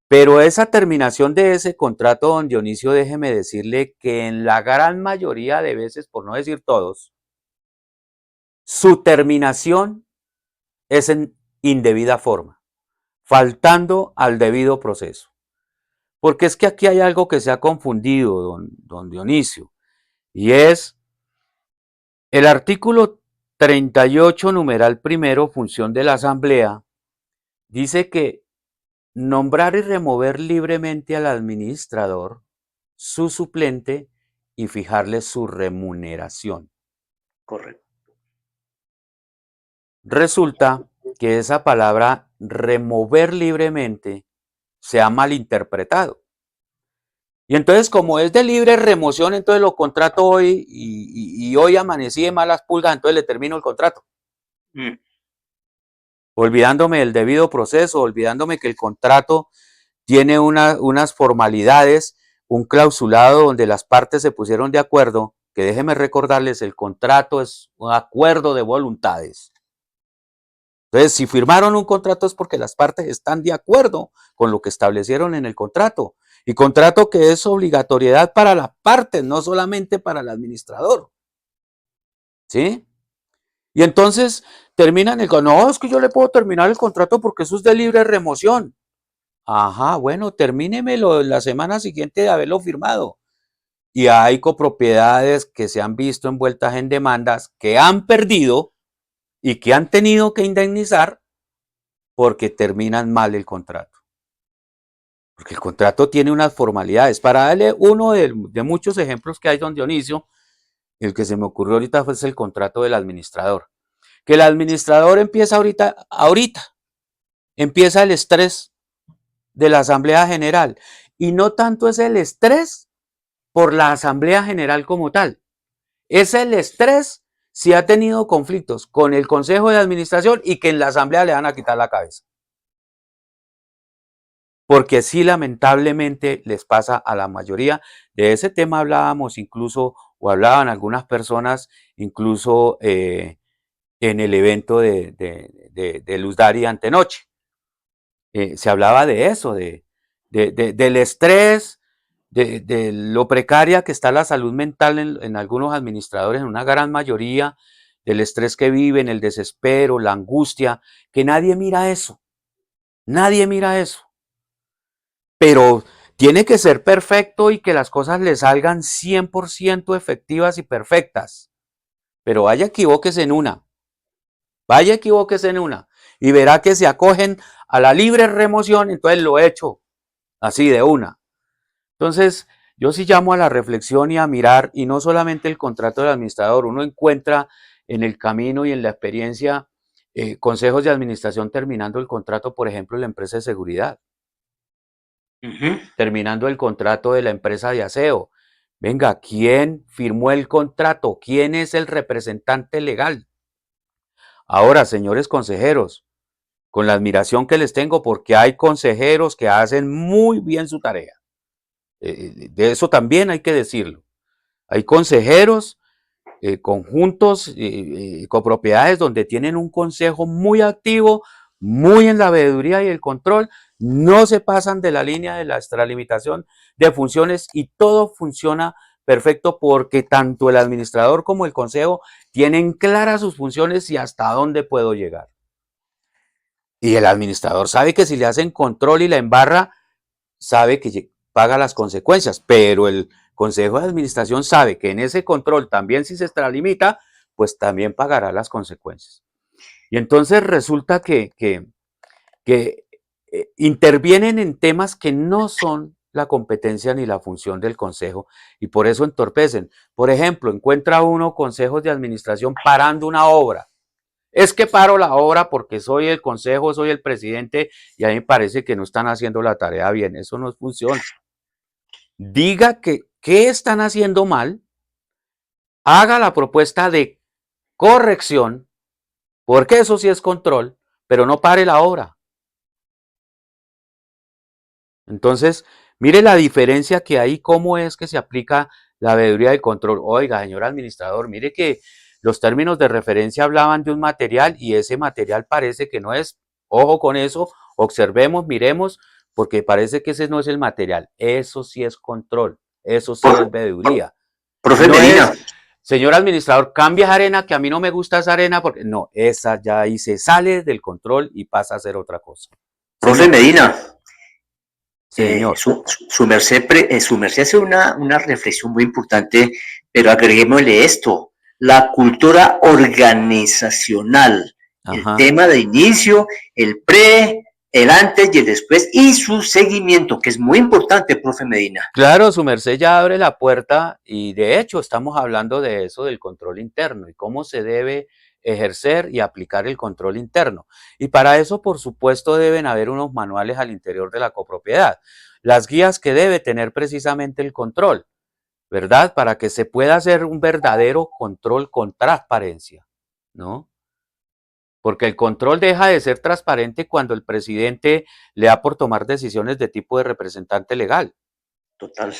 Speaker 2: Pero esa terminación de ese contrato, don Dionisio, déjeme decirle que en la gran mayoría de veces, por no decir todos, su terminación es en indebida forma, faltando al debido proceso. Porque es que aquí hay algo que se ha confundido, don Dionisio, y es el artículo 38, numeral primero, función de la Asamblea, dice que nombrar y remover libremente al administrador, su suplente y fijarle su remuneración.
Speaker 1: Correcto.
Speaker 2: Resulta que esa palabra remover libremente se ha malinterpretado. Y entonces, como es de libre remoción, entonces lo contrato hoy y hoy amanecí de malas pulgas, entonces le termino el contrato.
Speaker 1: Mm.
Speaker 2: Olvidándome del debido proceso, olvidándome que el contrato tiene unas formalidades, un clausulado donde las partes se pusieron de acuerdo, que déjenme recordarles, el contrato es un acuerdo de voluntades. Entonces, si firmaron un contrato es porque las partes están de acuerdo con lo que establecieron en el contrato. Y contrato que es obligatoriedad para las partes, no solamente para el administrador. ¿Sí? Y entonces terminan no, es que yo le puedo terminar el contrato porque eso es de libre remoción. Ajá, bueno, termínemelo la semana siguiente de haberlo firmado. Y hay copropiedades que se han visto envueltas en demandas que han perdido y que han tenido que indemnizar porque terminan mal el contrato. Porque el contrato tiene unas formalidades. Para darle uno de muchos ejemplos que hay, don Dionisio, el que se me ocurrió ahorita fue el contrato del administrador. Que el administrador empieza ahorita empieza el estrés de la Asamblea General. Y no tanto es el estrés por la Asamblea General como tal. Es el estrés si ha tenido conflictos con el Consejo de Administración y que en la Asamblea le van a quitar la cabeza. Porque sí, lamentablemente les pasa a la mayoría. De ese tema hablábamos incluso, o hablaban algunas personas, incluso en el evento de Luz Dari antenoche. Se hablaba de eso, del estrés, de lo precaria que está la salud mental en algunos administradores, en una gran mayoría, del estrés que viven, el desespero, la angustia, que nadie mira eso, nadie mira eso. Pero tiene que ser perfecto y que las cosas le salgan 100% efectivas y perfectas. Pero vaya equivóquese en una, y verá que se acogen a la libre remoción, entonces lo he hecho así de una. Entonces, yo sí llamo a la reflexión y a mirar, y no solamente el contrato del administrador, uno encuentra en el camino y en la experiencia consejos de administración terminando el contrato, por ejemplo, en la empresa de seguridad, terminando el contrato de la empresa de aseo. Venga, ¿quién firmó el contrato? ¿Quién es el representante legal? Ahora, señores consejeros, con la admiración que les tengo, porque hay consejeros que hacen muy bien su tarea. De eso también hay que decirlo. Hay consejeros, conjuntos, copropiedades donde tienen un consejo muy activo, muy en la veeduría y el control, no se pasan de la línea de la extralimitación de funciones y todo funciona perfecto porque tanto el administrador como el consejo tienen claras sus funciones y hasta dónde puedo llegar. Y el administrador sabe que si le hacen control y la embarra, sabe que paga las consecuencias, pero el Consejo de Administración sabe que en ese control también si se extralimita, pues también pagará las consecuencias. Y entonces resulta que intervienen en temas que no son la competencia ni la función del Consejo y por eso entorpecen. Por ejemplo, encuentra uno consejos de administración parando una obra. Es que paro la obra porque soy el consejo, soy el presidente y a mí me parece que no están haciendo la tarea bien. Eso no funciona. Diga qué están haciendo mal, haga la propuesta de corrección, porque eso sí es control, pero no pare la obra. Entonces, mire la diferencia que hay, cómo es que se aplica la veeduría de control. Oiga, señor administrador, mire que los términos de referencia hablaban de un material y ese material parece que no es. Ojo con eso, observemos, miremos, porque parece que ese no es el material. Eso sí es control, eso sí es veeduría.
Speaker 1: Profe
Speaker 2: No
Speaker 1: Medina,
Speaker 2: es, señor administrador, cambia esa arena, que a mí no me gusta esa arena, porque no, esa ya ahí se sale del control y pasa a ser otra cosa.
Speaker 1: profe
Speaker 2: Señor,
Speaker 1: Medina,
Speaker 2: señor.
Speaker 1: su merced hace una reflexión muy importante, pero agreguémosle esto, la cultura organizacional, el
Speaker 2: Ajá.
Speaker 1: tema de inicio, el pre, el antes y el después y su seguimiento, que es muy importante, profe Medina.
Speaker 2: Claro, su merced ya abre la puerta y de hecho estamos hablando de eso, del control interno y cómo se debe ejercer y aplicar el control interno. Y para eso, por supuesto, deben haber unos manuales al interior de la copropiedad. las guías que debe tener precisamente el control, ¿verdad? Para que se pueda hacer un verdadero control con transparencia, ¿no? Porque el control deja de ser transparente cuando el presidente le da por tomar decisiones de tipo de representante legal.
Speaker 1: Total.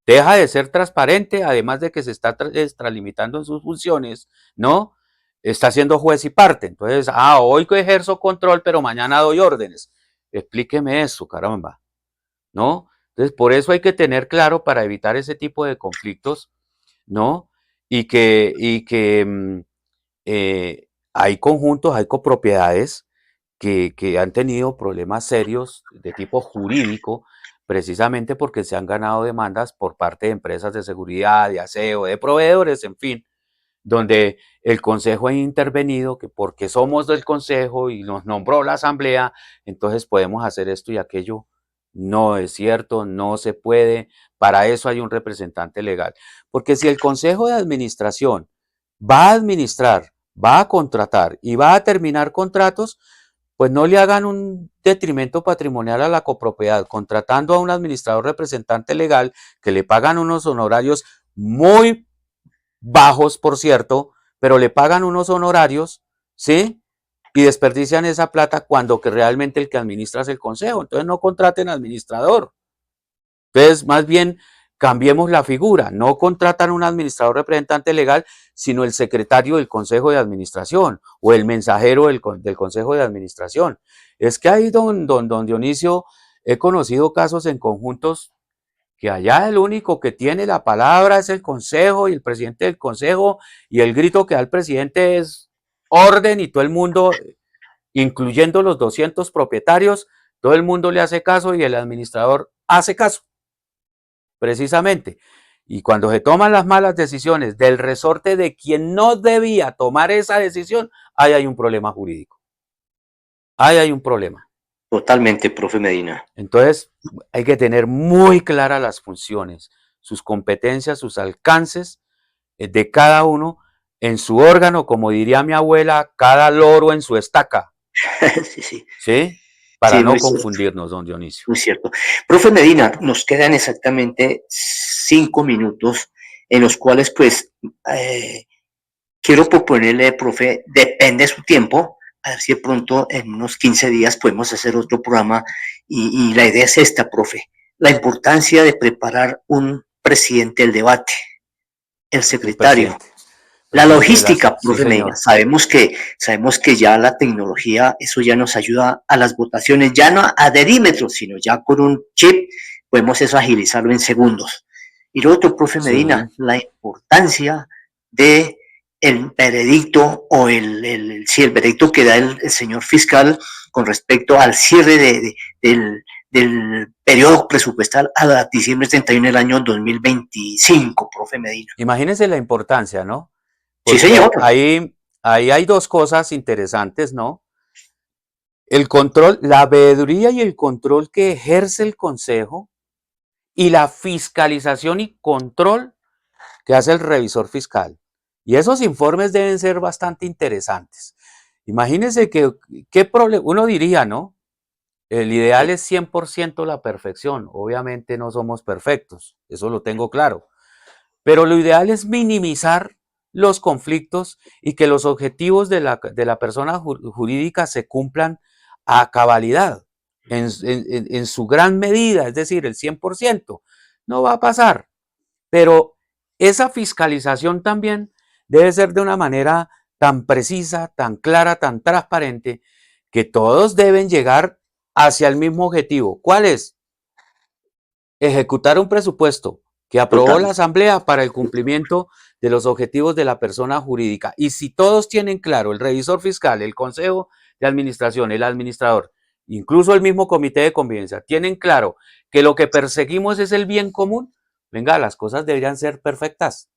Speaker 2: Deja de ser transparente, además de que se está extralimitando en sus funciones, ¿no? Está siendo juez y parte. Entonces, hoy que ejerzo control, pero mañana doy órdenes. Explíqueme eso, caramba, ¿no? Entonces, por eso hay que tener claro para evitar ese tipo de conflictos, ¿no? Y que hay conjuntos, hay copropiedades que han tenido problemas serios de tipo jurídico, precisamente porque se han ganado demandas por parte de empresas de seguridad, de aseo, de proveedores, en fin, donde el Consejo ha intervenido, que porque somos del Consejo y nos nombró la Asamblea, entonces podemos hacer esto y aquello. No es cierto, no se puede, para eso hay un representante legal. Porque si el Consejo de Administración va a administrar, va a contratar y va a terminar contratos, pues no le hagan un detrimento patrimonial a la copropiedad, contratando a un administrador representante legal que le pagan unos honorarios muy bajos, por cierto, pero le pagan unos honorarios, ¿sí? Y desperdician esa plata cuando que realmente el que administra es el consejo. Entonces no contraten administrador. Entonces, más bien, cambiemos la figura. No contratan un administrador representante legal, sino el secretario del Consejo de Administración o el mensajero del Consejo de Administración. Es que ahí, don Dionisio, he conocido casos en conjuntos que allá el único que tiene la palabra es el Consejo y el presidente del Consejo, y el grito que da el presidente es orden, y todo el mundo, incluyendo los 200 propietarios, todo el mundo le hace caso y el administrador hace caso, precisamente. Y cuando se toman las malas decisiones del resorte de quien no debía tomar esa decisión, ahí hay un problema jurídico. Ahí hay un problema.
Speaker 1: Totalmente, profe Medina.
Speaker 2: Entonces, hay que tener muy claras las funciones, sus competencias, sus alcances de cada uno en su órgano, como diría mi abuela, cada loro en su estaca,
Speaker 1: Sí, sí,
Speaker 2: ¿sí? Para
Speaker 1: sí,
Speaker 2: no
Speaker 1: muy cierto,
Speaker 2: confundirnos, don Dionisio.
Speaker 1: muy cierto. Profe Medina, nos quedan exactamente 5 minutos en los cuales, pues, quiero proponerle, profe, depende de su tiempo, a ver si de pronto en unos 15 días podemos hacer otro programa y la idea es esta, profe, la importancia de preparar un presidente del debate, el
Speaker 2: Un
Speaker 1: secretario,
Speaker 2: presidente,
Speaker 1: la
Speaker 2: presidente de las...
Speaker 1: logística,
Speaker 2: Sí,
Speaker 1: profe Medina,
Speaker 2: señor.
Speaker 1: sabemos que ya la tecnología, eso ya nos ayuda a las votaciones, ya no a dedímetros, sino ya con un chip podemos eso agilizarlo en segundos. Y lo otro, profe Medina,
Speaker 2: Sí.
Speaker 1: la importancia de el veredicto o sí, el veredicto que da el señor fiscal con respecto al cierre del periodo presupuestal a diciembre 31 del año 2025, profe Medina.
Speaker 2: Imagínense la importancia, ¿no?
Speaker 1: Sí,
Speaker 2: Porque
Speaker 1: señor.
Speaker 2: ahí hay dos cosas interesantes, ¿no? El control, la veeduría y el control que ejerce el Consejo y la fiscalización y control que hace el revisor fiscal. Y esos informes deben ser bastante interesantes. Imagínense qué problema, uno diría, ¿no? El ideal es 100% la perfección. Obviamente no somos perfectos, eso lo tengo claro. Pero lo ideal es minimizar los conflictos y que los objetivos de la persona jurídica se cumplan a cabalidad, en su gran medida, es decir, el 100%. No va a pasar, pero esa fiscalización también debe ser de una manera tan precisa, tan clara, tan transparente, que todos deben llegar hacia el mismo objetivo. ¿Cuál es? Ejecutar un presupuesto que aprobó
Speaker 1: Total.
Speaker 2: la Asamblea para el cumplimiento de los objetivos de la persona jurídica. Y si todos tienen claro, el revisor fiscal, el Consejo de Administración, el administrador, incluso el mismo comité de convivencia, tienen claro que lo que perseguimos es el bien común, venga, las cosas deberían ser perfectas.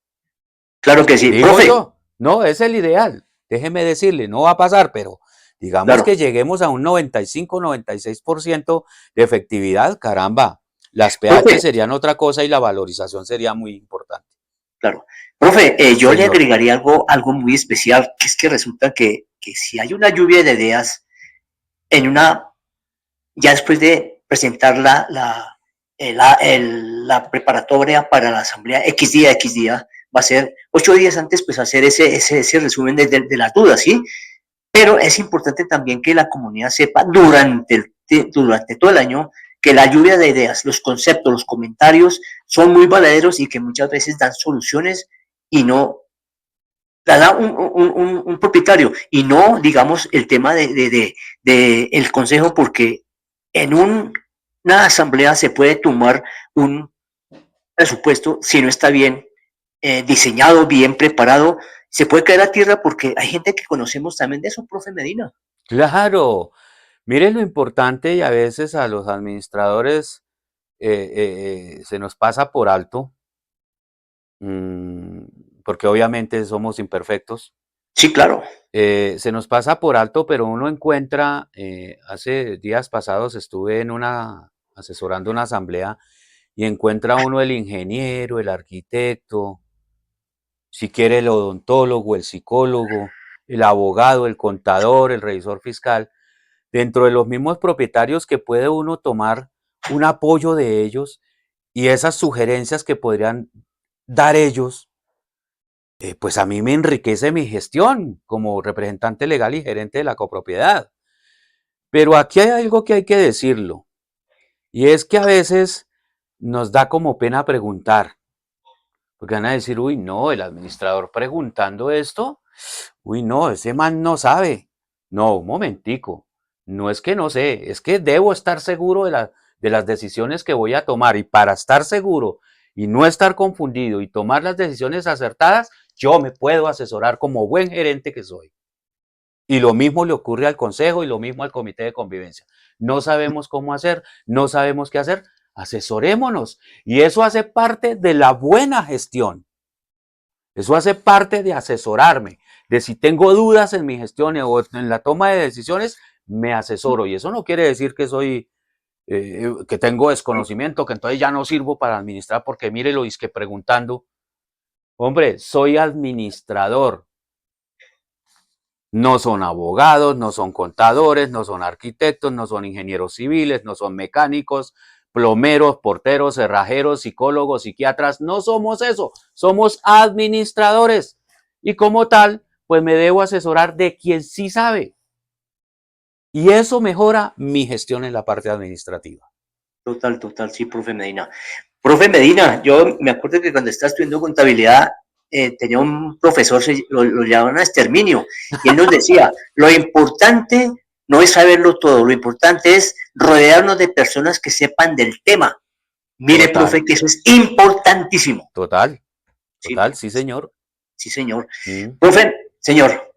Speaker 1: Claro que sí.
Speaker 2: Digo
Speaker 1: Profe,
Speaker 2: yo, no, es el ideal. Déjeme decirle, no va a pasar, pero digamos
Speaker 1: claro.
Speaker 2: que lleguemos a un 95-96% de efectividad, caramba. Las PH
Speaker 1: Profe,
Speaker 2: serían otra cosa y la valorización sería muy importante.
Speaker 1: claro. Profe, yo le
Speaker 2: Señor,
Speaker 1: agregaría algo muy especial, que es que resulta que si hay una lluvia de ideas en una, ya después de presentar la preparatoria para la asamblea X día, va a ser 8 días antes, pues hacer ese resumen de las dudas, ¿sí? Pero es importante también que la comunidad sepa durante todo el año que la lluvia de ideas, los conceptos, los comentarios son muy valederos y que muchas veces dan soluciones y no la da un propietario y no, digamos, el tema de el consejo, porque en una asamblea se puede tomar un presupuesto si no está bien diseñado, bien preparado, se puede caer a tierra porque hay gente que conocemos también de eso, profe Medina.
Speaker 2: Claro, miren lo importante y a veces a los administradores se nos pasa por alto, mm, porque obviamente somos imperfectos.
Speaker 1: Sí, claro.
Speaker 2: Se nos pasa por alto, pero uno encuentra, hace días pasados estuve asesorando una asamblea y encuentra uno el ingeniero, el arquitecto, si quiere el odontólogo, el psicólogo, el abogado, el contador, el revisor fiscal, dentro de los mismos propietarios que puede uno tomar un apoyo de ellos y esas sugerencias que podrían dar ellos, pues a mí me enriquece mi gestión como representante legal y gerente de la copropiedad. Pero aquí hay algo que hay que decirlo, y es que a veces nos da como pena preguntar, porque van a decir, uy, no, el administrador preguntando esto, uy, no, ese man no sabe. No, un momentico, no es que no sé, es que debo estar seguro de las decisiones que voy a tomar, y para estar seguro y no estar confundido y tomar las decisiones acertadas, yo me puedo asesorar como buen gerente que soy. Y lo mismo le ocurre al consejo y lo mismo al comité de convivencia. No sabemos cómo hacer, no sabemos qué hacer, asesorémonos. Y eso hace parte de la buena gestión. Eso hace parte de asesorarme, de si tengo dudas en mi gestión o en la toma de decisiones, me asesoro. Y eso no quiere decir que que tengo desconocimiento, que entonces ya no sirvo para administrar, porque mire lo que preguntando. Hombre, soy administrador. No son abogados, no son contadores, no son arquitectos, no son ingenieros civiles, no son mecánicos, plomeros, porteros, cerrajeros, psicólogos, psiquiatras. No somos eso, somos administradores. Y como tal, pues me debo asesorar de quien sí sabe. Y eso mejora mi gestión en la parte administrativa.
Speaker 1: Total, sí, profe Medina. Profe Medina, yo me acuerdo que cuando estaba estudiando contabilidad, tenía un profesor, lo llamaban Exterminio, y él nos decía, lo importante no es saberlo todo, lo importante es rodearnos de personas que sepan del tema. Mire,
Speaker 2: Total,
Speaker 1: profe, que eso es importantísimo.
Speaker 2: total,
Speaker 1: Sí,
Speaker 2: total, sí señor.
Speaker 1: sí, señor.
Speaker 2: Mm.
Speaker 1: Profe, señor,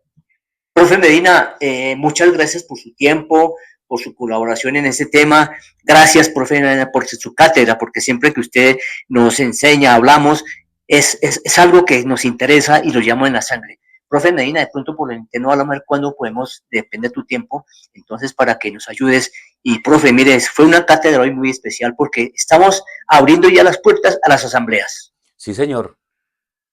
Speaker 1: profe Medina, muchas gracias por su tiempo, por su colaboración en este tema. Gracias, profe Medina, por su cátedra, porque siempre que usted nos enseña, hablamos, es algo que nos interesa y lo llamo en la sangre. Profe Medina, de pronto por el interno hablamos cuándo podemos, depende de tu tiempo, entonces para que nos ayudes. Y profe, mire, fue una cátedra hoy muy especial porque estamos abriendo ya las puertas a las asambleas.
Speaker 2: Sí señor.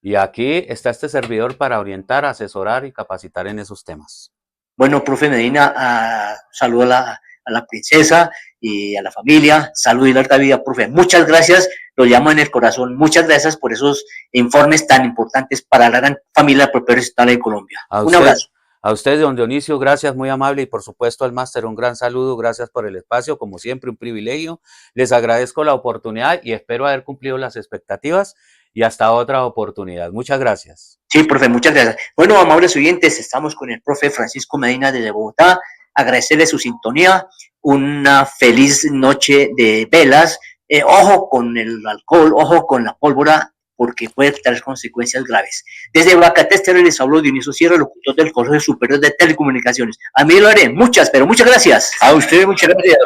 Speaker 2: Y aquí está este servidor para orientar, asesorar y capacitar en esos temas.
Speaker 1: Bueno, profe Medina, saludo a la princesa y a la familia, salud y larga vida, profe. Muchas gracias, lo llamo en el corazón. Muchas gracias por esos informes tan importantes para la gran familia de propietarios estatales de Colombia.
Speaker 2: A
Speaker 1: Un
Speaker 2: usted,
Speaker 1: abrazo.
Speaker 2: a usted, don Dionisio, gracias, muy amable, y por supuesto al máster un gran saludo, gracias por el espacio, como siempre un privilegio. Les agradezco la oportunidad y espero haber cumplido las expectativas, y hasta otra oportunidad. Muchas gracias.
Speaker 1: Sí, profe, muchas gracias. Bueno, amables oyentes, estamos con el profe Francisco Medina desde Bogotá. Agradecerle su sintonía, una feliz noche de velas. Ojo con el alcohol, ojo con la pólvora, porque puede traer consecuencias graves. Desde Bacatester les habló Dionisio Sierra, locutor del Consejo Superior de Telecomunicaciones. A mí lo haré, muchas, pero muchas gracias. A ustedes, muchas gracias.